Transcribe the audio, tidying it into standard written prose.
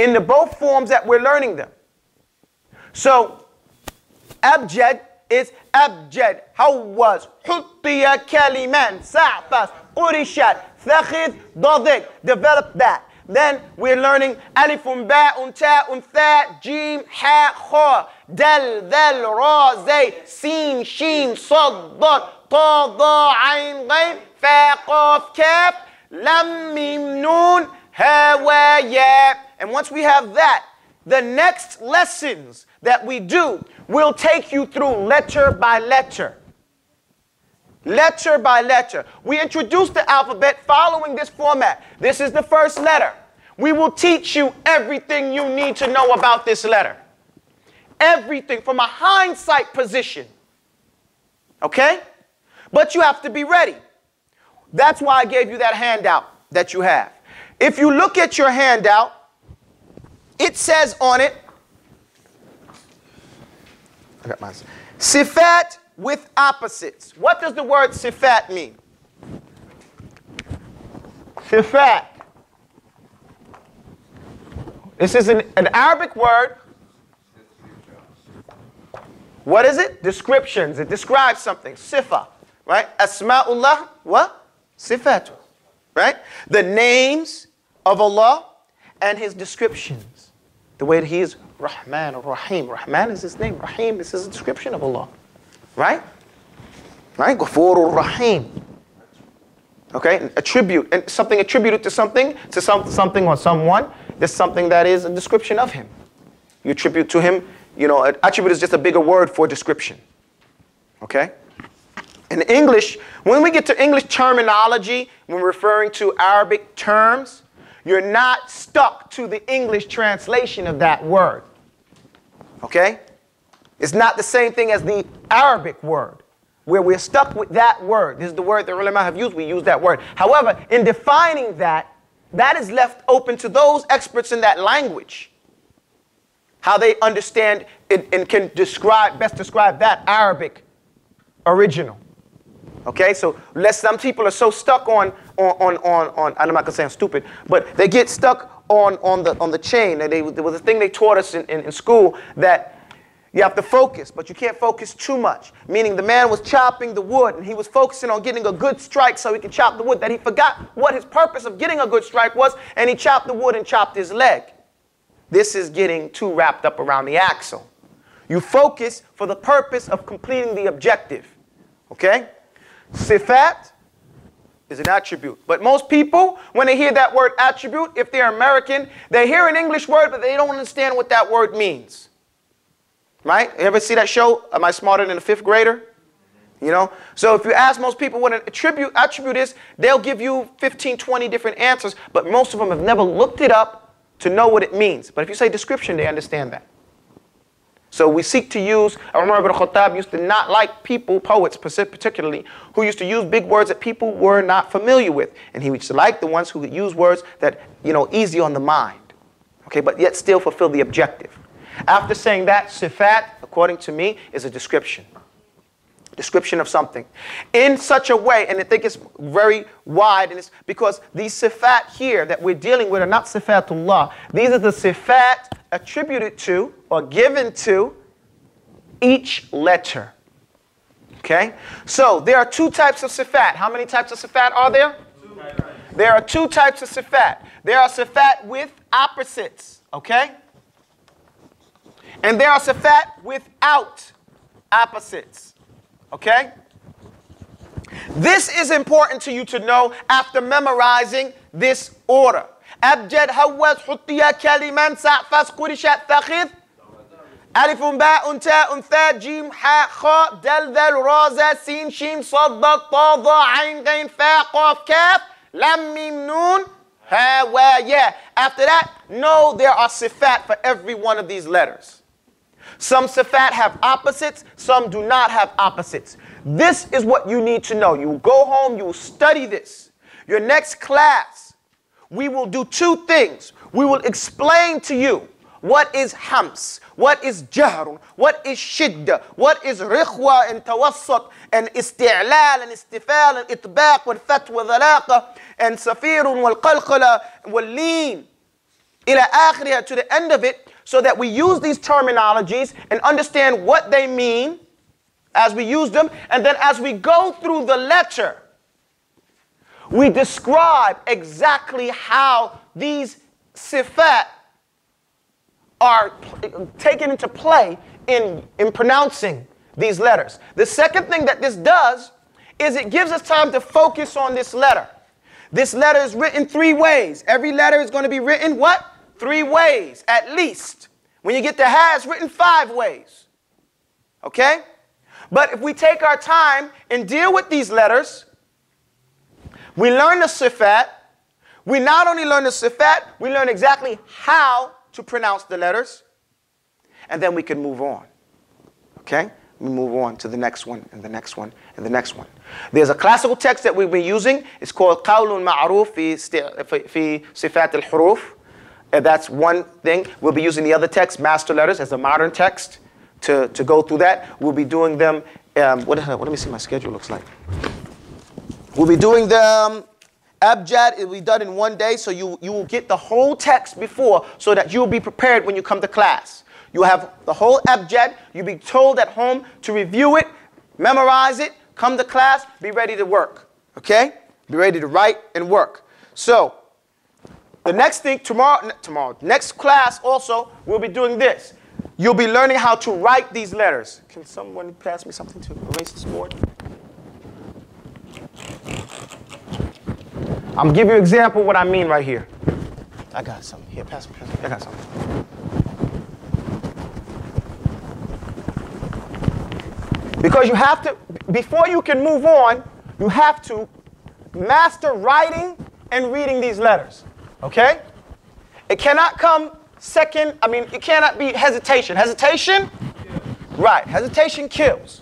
in the both forms that we're learning them. So, abjad is abjad. Hawaz, huttiya kaliman, sa'fas, qurishat, thakhid, dadik. Develop that. Then we're learning alifun, ba'un, ta'un, tha, jim, ha, kha, dal, dhal, ra, zay, sin, shin, sad, dad, ta, dha, ayn, ghayn, fa, qaf, kaf, lam, mim, nun, ha, wa, ya. And once we have that, the next lessons that we do will take you through letter by letter. Letter by letter. We introduce the alphabet following this format. This is the first letter. We will teach you everything you need to know about this letter. Everything from a hindsight position. Okay? But you have to be ready. That's why I gave you that handout that you have. If you look at your handout, it says on it, I got mine. Sifat with opposites. What does the word sifat mean? Sifat. This is an Arabic word. What is it? Descriptions. It describes something. Sifa. Right? Asma'ullah. What? Sifatu. Right? The names of Allah and His descriptions. The way that He is Rahman or Rahim. Rahman is His name. Rahim is His description of Allah. Right? Right? Ghafurur Rahim. Okay? Attribute. And something attributed to something or someone. There's something that is a description of Him. You attribute to Him, you know, attribute is just a bigger word for description. Okay? In English, when we get to English terminology, when we're referring to Arabic terms, you're not stuck to the English translation of that word. Okay? It's not the same thing as the Arabic word, where we're stuck with that word. This is the word that ulama have used. We use that word. However, in defining that, that is left open to those experts in that language. How they understand it and can best describe that Arabic original. Okay, so some people are so stuck on I'm not gonna say I'm stupid, but they get stuck on the chain. And there was a thing they taught us in school that you have to focus, but you can't focus too much. Meaning the man was chopping the wood and he was focusing on getting a good strike so he could chop the wood, that he forgot what his purpose of getting a good strike was, and he chopped the wood and chopped his leg. This is getting too wrapped up around the axle. You focus for the purpose of completing the objective. Okay? Sifat is an attribute. But most people, when they hear that word attribute, if they're American, they hear an English word, but they don't understand what that word means. Right? You ever see that show, Am I Smarter Than a Fifth Grader? You know? So if you ask most people what an attribute is, they'll give you 15, 20 different answers, but most of them have never looked it up to know what it means. But if you say description, they understand that. So we seek to use, Umar ibn Khattab used to not like people, poets particularly, who used to use big words that people were not familiar with. And he used to like the ones who could use words that, you know, easy on the mind. Okay, but yet still fulfill the objective. After saying that, sifat, according to me, is a description. Description of something. In such a way, and I think it's very wide, and it's because these sifat here that we're dealing with are not sifatullah. These are the sifat attributed to or given to each letter. Okay? So there are two types of sifat. How many types of sifat are there? There are two types of sifat. There are sifat with opposites. Okay? And there are sifat without opposites. Okay? This is important to you to know after memorizing this order. Abjad, hawaz, huttiya, kaliman, sa'fas, qurishat, thakhid. Alifun, ba'un, ta'un, tha, jim, ha, kha, dal, dhal, ra, za, sin, shin, sad, dad, ta, dha, ayn, ghayn, fa, qaf, kaf, lam, mim, nun, ha, wa, ya. After that, know there are sifat for every one of these letters. Some sifat have opposites, some do not have opposites. This is what you need to know. You will go home, you will study this. Your next class, we will do two things. We will explain to you what is hams, what is jahrun, what is shidda, what is rikhwa and tawassut, and isti'lal and istifal and itbaq and fatwa dhalaqa and safirun wal qalqala wal leen. إلى آخرها, to the end of it, so that we use these terminologies and understand what they mean as we use them. And then as we go through the letter, we describe exactly how these sifat are taken into play in pronouncing these letters. The second thing that this does is it gives us time to focus on this letter. This letter is written 3 ways. Every letter is going to be written what? 3 ways at least. When you get to ha, it's written 5 ways. Okay? But if we take our time and deal with these letters, we learn the sifat. We not only learn the sifat, we learn exactly how to pronounce the letters. And then we can move on. Okay? We move on to the next one, and the next one, and the next one. There's a classical text that we've been using. It's called قول معروف في صفات الحروف. That's one thing. We'll be using the other text, master letters, as a modern text to go through that. We'll be doing them. Let me see my schedule looks like. We'll be doing them. Abjad, it will be done in 1 day, so you will get the whole text before, so that you'll be prepared when you come to class. You'll have the whole abjad. You'll be told at home to review it, memorize it, come to class, be ready to work. Okay? Be ready to write and work. So, the next thing, next class also, we'll be doing this. You'll be learning how to write these letters. Can someone pass me something to erase this board? I'm giving you an example of what I mean right here. I got something. Here, pass me. I got something. Because you have to, before you can move on, you have to master writing and reading these letters. Okay? It cannot come second. It cannot be hesitation. Hesitation? Right. Hesitation kills.